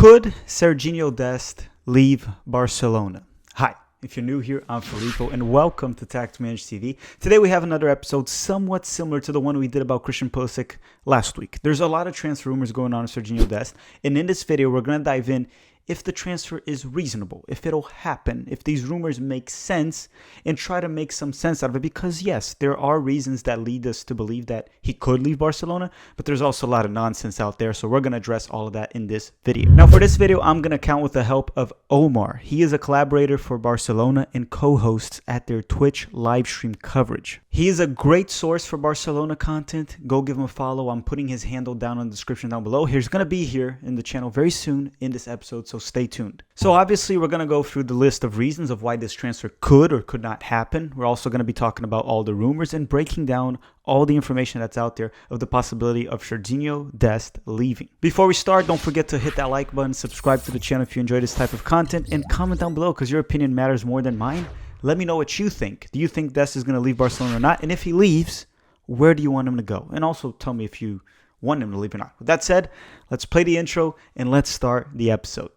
Could Serginho Dest leave Barcelona? Hi, if you're new here, I'm Filippo, and welcome to Tax Manage TV. Today we have another episode somewhat similar to the one we did about Christian Pulisic last week. There's a lot of transfer rumors going on with Serginho Dest, and in this video we're going to dive in if the transfer is reasonable, if it'll happen, if these rumors make sense, and try to make some sense out of it. Because yes, there are reasons that lead us to believe that he could leave Barcelona, but there's also a lot of nonsense out there, so we're going to address all of that in this video. Now for this video, I'm going to count with the help of Omar. He is a collaborator for Barcelona and co-hosts at their Twitch live stream coverage. He is a great source for Barcelona content. Go give him a follow. I'm putting his handle down in the description down below. He's going to be here in the channel very soon in this episode, so stay tuned. So obviously we're going to go through the list of reasons of why this transfer could or could not happen. We're also going to be talking about all the rumors and breaking down all the information that's out there of the possibility of Serginho Dest leaving. Before we start, don't forget to hit that like button, subscribe to the channel if you enjoy this type of content, and comment down below because your opinion matters more than mine. Let me know what you think. Do you think Dest is going to leave Barcelona or not? And if he leaves, where do you want him to go? And also tell me if you want him to leave or not. With that said, let's play the intro and let's start the episode.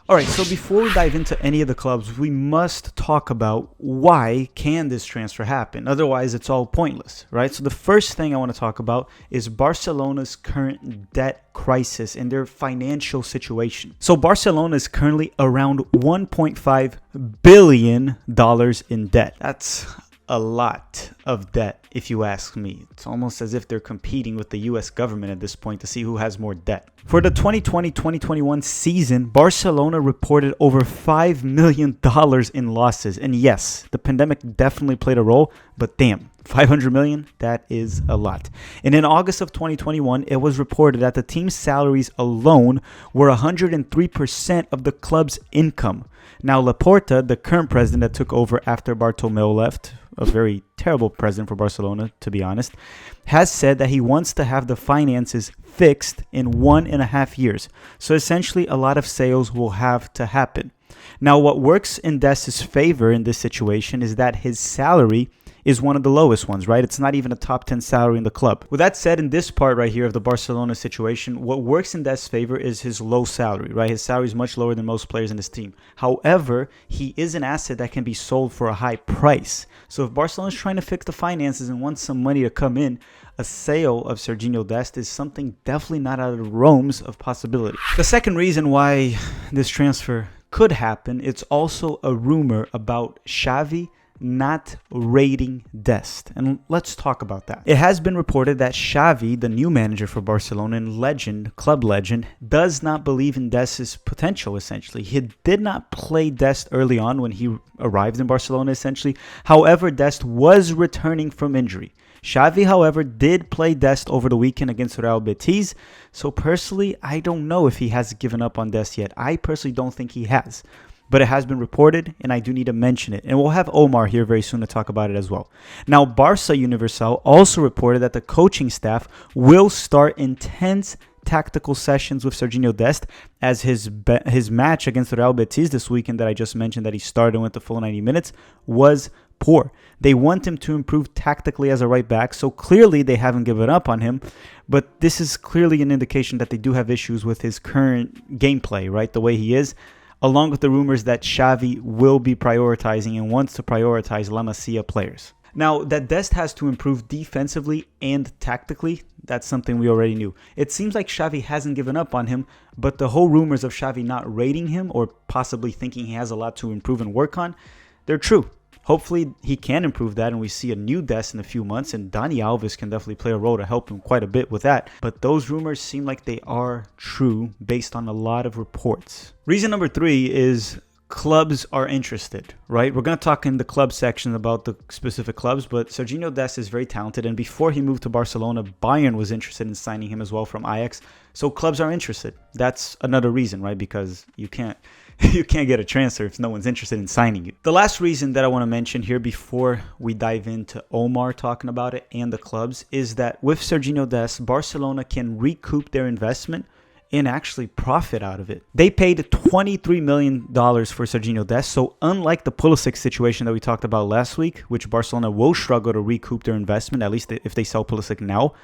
Alright, so before we dive into any of the clubs, we must talk about why can this transfer happen? Otherwise, it's all pointless, right? So the first thing I want to talk about is Barcelona's current debt crisis and their financial situation. So Barcelona is currently around $1.5 billion in debt. That's a lot of debt, if you ask me. It's almost as if they're competing with the US government at this point to see who has more debt. For the 2020-2021 season, Barcelona reported over $5 million in losses. And yes, the pandemic definitely played a role, but damn, 500 million, that is a lot. And in August of 2021, it was reported that the team's salaries alone were 103% of the club's income. Now, Laporta, the current president that took over after Bartomeu left, a very terrible president for Barcelona, to be honest, has said that he wants to have the finances fixed in 1.5 years. So essentially, a lot of sales will have to happen. Now, what works in Dest's favor in this situation is that his salary is one of the lowest ones, right? It's not even a top 10 salary in the club. With that said, in this part right here of the Barcelona situation, what works in Dest's favor is his low salary, right? His salary is much lower than most players in his team. However, he is an asset that can be sold for a high price. So if Barcelona is trying to fix the finances and wants some money to come in, a sale of Serginho Dest is something definitely not out of the realms of possibility. The second reason why this transfer could happen, it's also a rumor about Xavi not rating Dest. And let's talk about that. It has been reported that Xavi, the new manager for Barcelona and club legend, does not believe in Dest's potential, essentially. He did not play Dest early on when he arrived in Barcelona, essentially. However, Dest was returning from injury. Xavi, however, did play Dest over the weekend against Real Betis. So personally, I don't know if he has given up on Dest yet. I personally don't think he has. But it has been reported, and I do need to mention it. And we'll have Omar here very soon to talk about it as well. Now, Barca Universal also reported that the coaching staff will start intense tactical sessions with Serginho Dest as his match against Real Betis this weekend that I just mentioned that he started and went the full 90 minutes was poor. They want him to improve tactically as a right back, so clearly they haven't given up on him, but this is clearly an indication that they do have issues with his current gameplay, right, the way he is, along with the rumors that Xavi will be prioritizing and wants to prioritize La Masia players. Now, that Dest has to improve defensively and tactically, that's something we already knew. It seems like Xavi hasn't given up on him, but the whole rumors of Xavi not rating him or possibly thinking he has a lot to improve and work on, they're true. Hopefully he can improve that and we see a new Dest in a few months, and Dani Alves can definitely play a role to help him quite a bit with that. But those rumors seem like they are true based on a lot of reports. Reason number 3 is clubs are interested, right? We're going to talk in the club section about the specific clubs, but Serginho Dest is very talented, and before he moved to Barcelona, Bayern was interested in signing him as well from Ajax. So clubs are interested. That's another reason, right? Because you can't get a transfer if no one's interested in signing you. The last reason that I want to mention here before we dive into Omar talking about it and the clubs is that with Serginho Dest, Barcelona can recoup their investment and actually profit out of it. They paid $23 million for Serginho Dest. So unlike the Pulisic situation that we talked about last week, which Barcelona will struggle to recoup their investment, at least if they sell Pulisic now,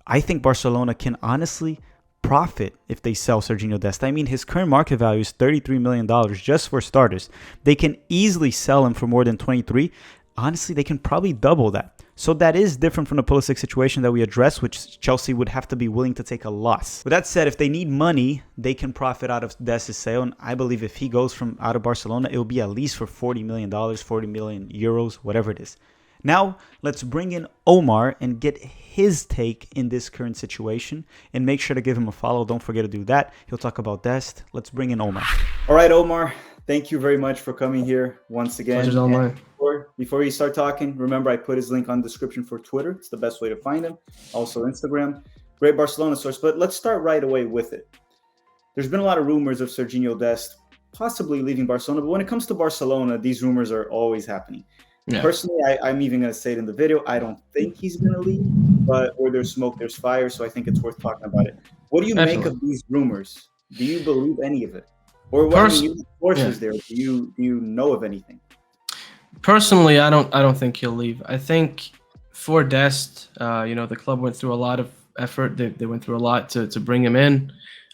I think Barcelona can honestly profit if they sell Serginho Dest. I mean, his current market value is $33 million just for starters. They can easily sell him for more than 23. Honestly, they can probably double that. So that is different from the Pulisic situation that we addressed, which Chelsea would have to be willing to take a loss. With that said, if they need money, they can profit out of Dest's sale. And I believe if he goes from out of Barcelona, it will be at least for $40 million, 40 million euros, whatever it is. Now, let's bring in Omar and get his take in this current situation. And make sure to give him a follow. Don't forget to do that. He'll talk about Dest. Let's bring in Omar. All right, Omar. Thank you very much for coming here once again. Pleasure's all mine. Before you start talking, remember I put his link on the description for Twitter. It's the best way to find him. Also Instagram. Great Barcelona source. But let's start right away with it. There's been a lot of rumors of Serginho Dest possibly leaving Barcelona. But when it comes to Barcelona, these rumors are always happening. Yeah. Personally, I'm even going to say it in the video. I don't think he's going to leave. But where there's smoke, there's fire. So I think it's worth talking about it. What do you make of these rumors? Do you believe any of it? Or what you have sources there? Do you know of anything? Personally, I don't think he'll leave. I think for Dest, the club went through a lot of effort. They went through a lot to bring him in,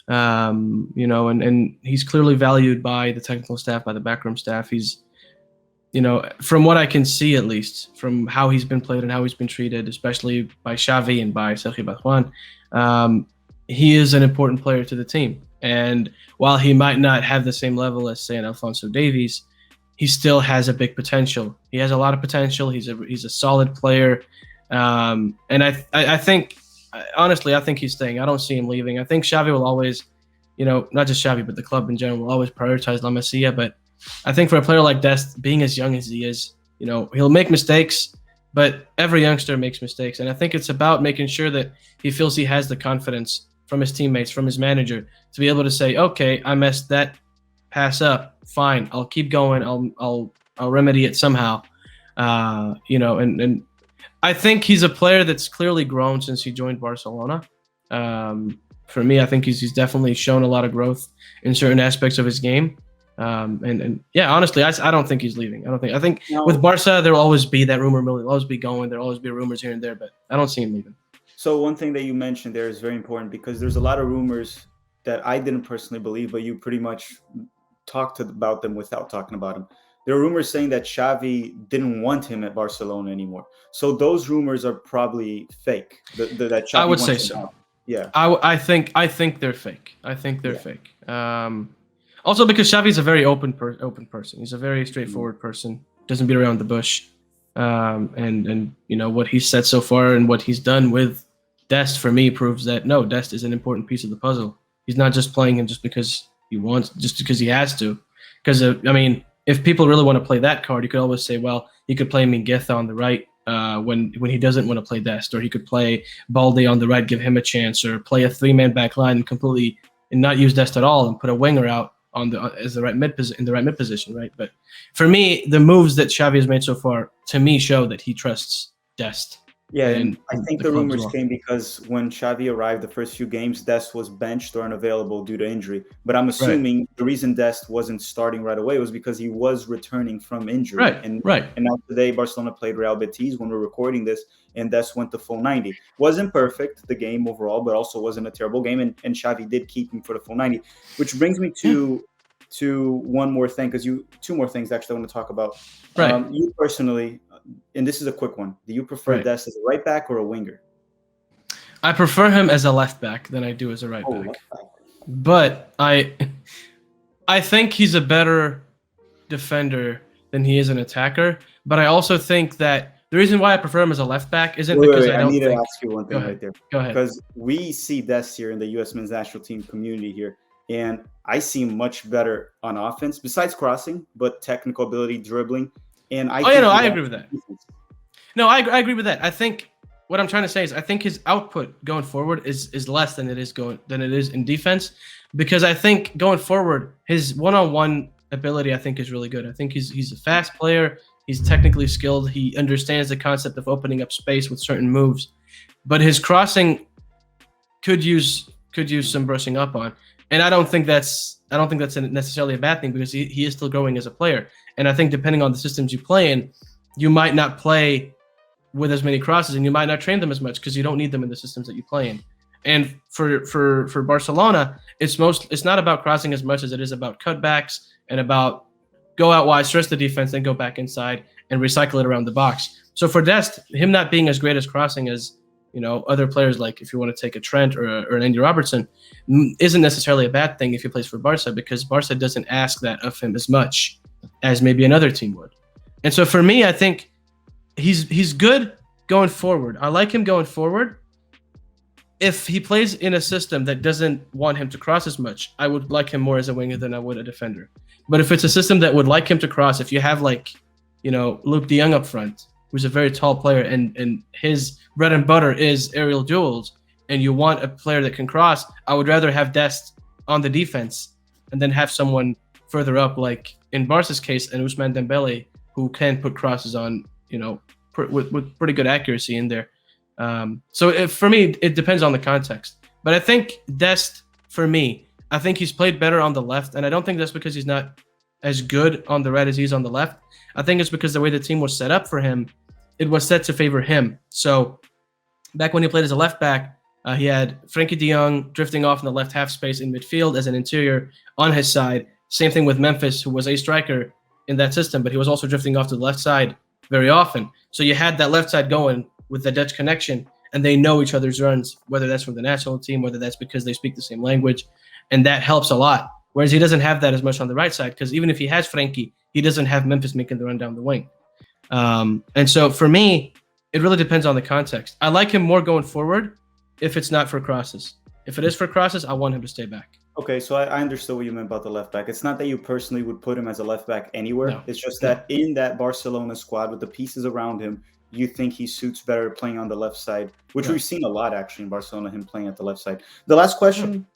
and he's clearly valued by the technical staff, by the backroom staff. He's, from what I can see, at least from how he's been played and how he's been treated, especially by Xavi and by Sergio Barjuan, he is an important player to the team. And while he might not have the same level as, say, an Alphonso Davies, he still has a big potential. He has a lot of potential. He's a solid player, and I think, honestly, I think he's staying. I don't see him leaving. I think Xavi will always, not just Xavi, but the club in general will always prioritize La Masia. But I think for a player like Dest, being as young as he is, he'll make mistakes, but every youngster makes mistakes, and I think it's about making sure that he feels he has the confidence from his teammates, from his manager, to be able to say, okay, I messed that pass up. Fine, I'll keep going. I'll remedy it somehow. And I think he's a player that's clearly grown since he joined Barcelona. For me, I think he's definitely shown a lot of growth in certain aspects of his game. And honestly, I don't think he's leaving. I think with Barca, there'll always be that rumor mill. There'll always be going. There'll always be rumors here and there, but I don't see him leaving. So one thing that you mentioned there is very important because there's a lot of rumors that I didn't personally believe, but you pretty much talked about them without talking about them. There are rumors saying that Xavi didn't want him at Barcelona anymore. So those rumors are probably fake. That Xavi I would say so. Out. Yeah. I think they're fake. I think they're fake. Also because Xavi's a very open person. He's a very straightforward person. Doesn't beat around the bush. And what he's said so far and what he's done with Dest for me proves that no, Dest is an important piece of the puzzle. He's not just playing him just because he wants, just because he has to. Because if people really want to play that card, you could always say, well, he could play Mingueza on the right when he doesn't want to play Dest, or he could play Balde on the right, give him a chance, or play a three-man back line completely and not use Dest at all and put a winger out on in the right mid position, right? But for me, the moves that Xavi has made so far, to me, show that he trusts Dest. Yeah, and I think the rumors came because when Xavi arrived, the first few games, Dest was benched or unavailable due to injury. But I'm assuming the reason Dest wasn't starting right away was because he was returning from injury. And now today, Barcelona played Real Betis when we're recording this, and Dest went the full 90. Wasn't perfect, the game overall, but also wasn't a terrible game. And Xavi did keep him for the full 90, which brings me to one more thing, two more things actually I want to talk about. You personally, and this is a quick one. Do you prefer Dest as a right back or a winger? I prefer him as a left back than I do as a right back. But I think he's a better defender than he is an attacker. But I also think that the reason why I prefer him as a left back isn't because I don't need to ask you one thing right there. Go ahead. Because we see Dest here in the U.S. men's national team community here, and I see him much better on offense, besides crossing, but technical ability, dribbling. And I agree with that. No, I agree with that. I think what I'm trying to say is I think his output going forward is less than it is in defense, because I think going forward his one-on-one ability I think is really good. I think he's a fast player. He's technically skilled. He understands the concept of opening up space with certain moves, but his crossing could use could use some brushing up on. And I don't think that's necessarily a bad thing because he is still growing as a player. And I think depending on the systems you play in, you might not play with as many crosses and you might not train them as much because you don't need them in the systems that you play in. And for Barcelona, it's not about crossing as much as it is about cutbacks and about go out wide, stress the defense, then go back inside and recycle it around the box. So for Dest, him not being as great as crossing as other players, like if you want to take a Trent or an Andy Robertson, isn't necessarily a bad thing if he plays for Barca because Barca doesn't ask that of him as much as maybe another team would. And so for me, I think he's good going forward. I like him going forward. If he plays in a system that doesn't want him to cross as much, I would like him more as a winger than I would a defender. But if it's a system that would like him to cross, if you have Luke de Jong up front, who's a very tall player and his bread and butter is aerial duels, and you want a player that can cross, I would rather have Dest on the defense and then have someone further up, like in Barca's case, and Ousmane Dembele, who can put crosses on, with pretty good accuracy in there. So for me, it depends on the context. But I think Dest, for me, I think he's played better on the left, and I don't think that's because he's not as good on the right as he's on the left. I think it's because the way the team was set up for him, it was set to favor him. So back when he played as a left back, he had Frenkie de Jong drifting off in the left half space in midfield as an interior on his side. Same thing with Memphis, who was a striker in that system, but he was also drifting off to the left side very often. So you had that left side going with the Dutch connection, and they know each other's runs, whether that's from the national team, whether that's because they speak the same language, and that helps a lot. Whereas he doesn't have that as much on the right side, because even if he has Frenkie, he doesn't have Memphis making the run down the wing. And so for me, it really depends on the context. I like him more going forward if it's not for crosses. If it is for crosses, I want him to stay back. Okay, so I understood what you meant about the left back. It's not that you personally would put him as a left back anywhere. No. It's just that in that Barcelona squad with the pieces around him, you think he suits better playing on the left side, which we've seen a lot actually in Barcelona, him playing at the left side. The last question,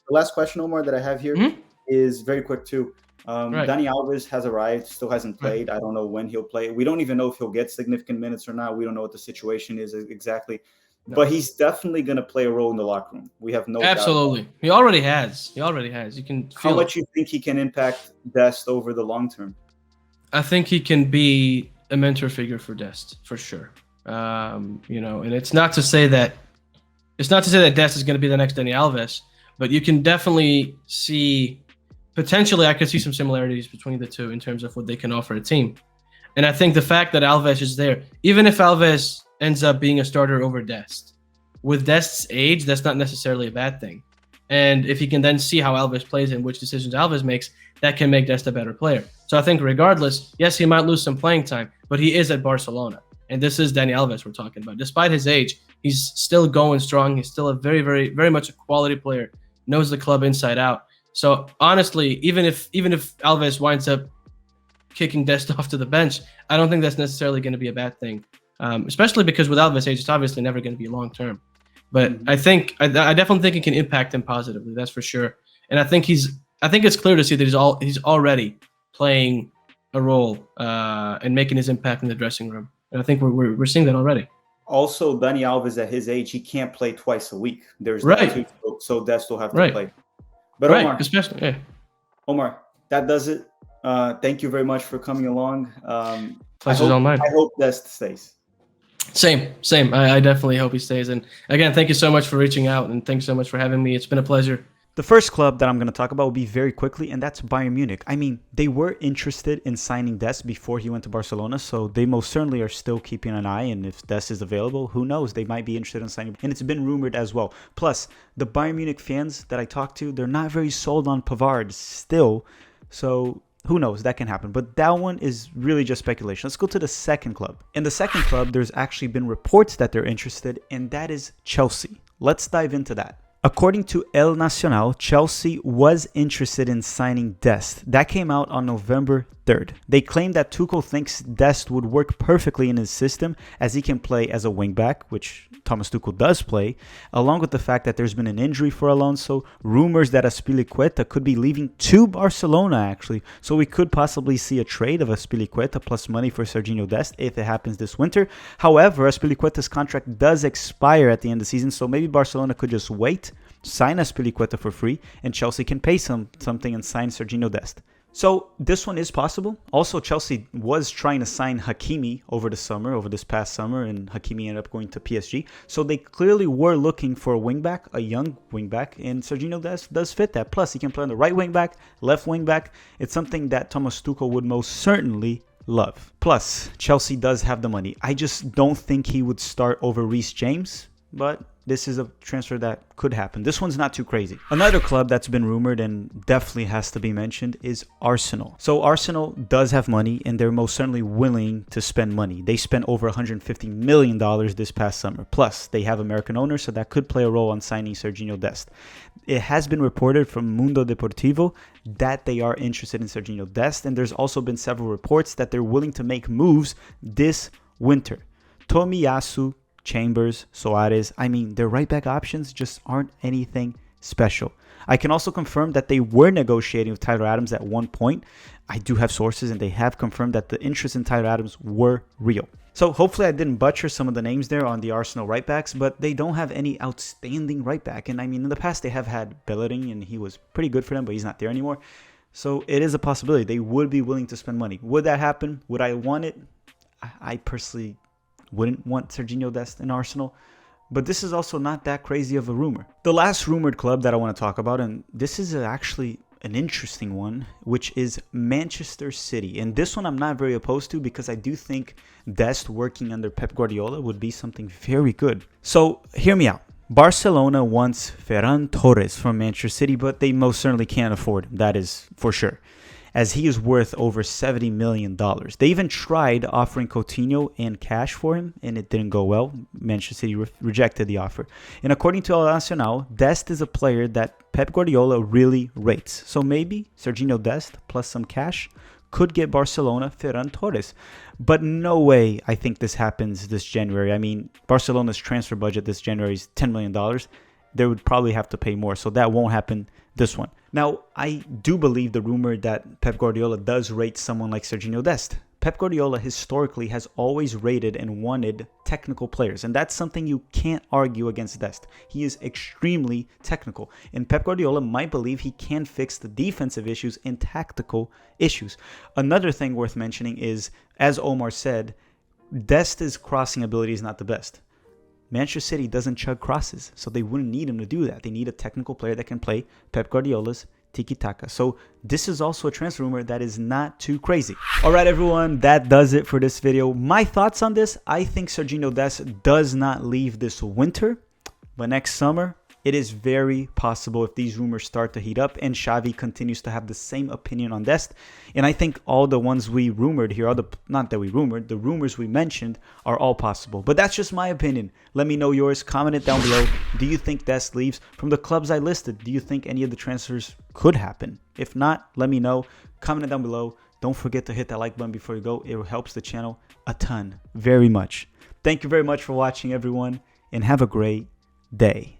Omar, that I have here is very quick too. Dani Alves has arrived, still hasn't played. I don't know when he'll play. We don't even know if he'll get significant minutes or not. We don't know what the situation is exactly. No. But he's definitely going to play a role in the locker room. We have no Absolutely. doubt. He already has. You can feel How much you think he can impact Dest over the long term? I think he can be a mentor figure for Dest, for sure. And it's not to say that Dest is going to be the next Dani Alves, but you can definitely see potentially I could see some similarities between the two in terms of what they can offer a team. And I think the fact that Alves is there, even if Alves ends up being a starter over Dest, with Dest's age, that's not necessarily a bad thing. And if you can then see how Alves plays and which decisions Alves makes, that can make Dest a better player. So I think regardless, yes, he might lose some playing time, but he is at Barcelona. And this is Dani Alves we're talking about. Despite his age, he's still going strong. He's still a very, very, very much a quality player, knows the club inside out. So honestly, even if Alves winds up kicking Dest off to the bench, I don't think that's necessarily going to be a bad thing. Especially because with Alves' age, it's obviously never going to be long term. But I definitely think it can impact him positively. That's for sure. And I think it's clear to see that he's already playing a role and making his impact in the dressing room. And I think we're seeing that already. Also, Dani Alves at his age, he can't play twice a week. There's that too, so Dest will have to play. But Omar, especially Omar, that does it. Thank you very much for coming along. Pleasure's all mine. I hope Dest stays. Same. I definitely hope he stays. And again, thank you so much for reaching out, and thanks so much for having me. It's been a pleasure. The first club that I'm going to talk about will be very quickly, and that's Bayern Munich. I mean, they were interested in signing Dest before he went to Barcelona, so they most certainly are still keeping an eye, and if Dest is available, who knows, they might be interested in signing. And it's been rumored as well. Plus, the Bayern Munich fans that I talked to, they're not very sold on Pavard still, so who knows, that can happen. But that one is really just speculation. Let's go to the second club. In the second club, there's actually been reports that they're interested, and that is Chelsea. Let's dive into that. According to El Nacional, Chelsea was interested in signing Dest. That came out on November 3rd. They claim that Tuchel thinks Dest would work perfectly in his system as he can play as a wingback, which Thomas Tuchel does play, along with the fact that there's been an injury for Alonso, rumors that Azpilicueta could be leaving to Barcelona actually, so we could possibly see a trade of Azpilicueta plus money for Serginho Dest if it happens this winter. However, Azpilicueta's contract does expire at the end of the season, so maybe Barcelona could just wait sign Azpilicueta for free, and Chelsea can pay something and sign Serginho Dest. So this one is possible. Also, Chelsea was trying to sign Hakimi over this past summer, and Hakimi ended up going to PSG. So they clearly were looking for a wingback, a young wingback, and Serginho Dest does fit that. Plus, he can play on the right wingback, left wingback. It's something that Thomas Tuchel would most certainly love. Plus, Chelsea does have the money. I just don't think he would start over Reece James, but this is a transfer that could happen. This one's not too crazy. Another club that's been rumored and definitely has to be mentioned is Arsenal. So Arsenal does have money, and they're most certainly willing to spend money. They spent over $150 million this past summer. Plus, they have American owners, so that could play a role on signing Serginho Dest. It has been reported from Mundo Deportivo that they are interested in Serginho Dest, and there's also been several reports that they're willing to make moves this winter. Tomiyasu, Chambers, Soares, I mean, their right back options just aren't anything special. I can also confirm that they were negotiating with Tyler Adams at one point. I do have sources, and they have confirmed that the interest in Tyler Adams were real. So hopefully I didn't butcher some of the names there on the Arsenal right backs, but they don't have any outstanding right back. And I mean, in the past they have had Bellerin, and he was pretty good for them, but he's not there anymore. So it is a possibility. They would be willing to spend money. Would that happen? Would I want it? I personally wouldn't want Serginho Dest in Arsenal, but this is also not that crazy of a rumor. The last rumored club that I want to talk about, and this is actually an interesting one, which is Manchester City. And this one I'm not very opposed to, because I do think Dest working under Pep Guardiola would be something very good. So hear me out. Barcelona wants Ferran Torres from Manchester City, but they most certainly can't afford him. That is for sure, as he is worth over $70 million. They even tried offering Coutinho and cash for him, and it didn't go well. Manchester City rejected the offer. And according to El Nacional, Dest is a player that Pep Guardiola really rates. So maybe Serginho Dest plus some cash could get Barcelona Ferran Torres. But no way I think this happens this January. I mean, Barcelona's transfer budget this January is $10 million. They would probably have to pay more, so that won't happen this one. Now, I do believe the rumor that Pep Guardiola does rate someone like Serginho Dest. Pep Guardiola historically has always rated and wanted technical players, and that's something you can't argue against Dest. He is extremely technical, and Pep Guardiola might believe he can fix the defensive issues and tactical issues. Another thing worth mentioning is, as Omar said, Dest's crossing ability is not the best. Manchester City doesn't chug crosses, so they wouldn't need him to do that. They need a technical player that can play Pep Guardiola's tiki-taka. So this is also a transfer rumor that is not too crazy. All right, everyone, that does it for this video. My thoughts on this: I think Serginho Dest does not leave this winter, but next summer, it is very possible, if these rumors start to heat up and Xavi continues to have the same opinion on Dest. And I think all the ones we rumored here, the rumors we mentioned are all possible. But that's just my opinion. Let me know yours. Comment it down below. Do you think Dest leaves? From the clubs I listed, do you think any of the transfers could happen? If not, let me know. Comment it down below. Don't forget to hit that like button before you go. It helps the channel a ton, very much. Thank you very much for watching, everyone, and have a great day.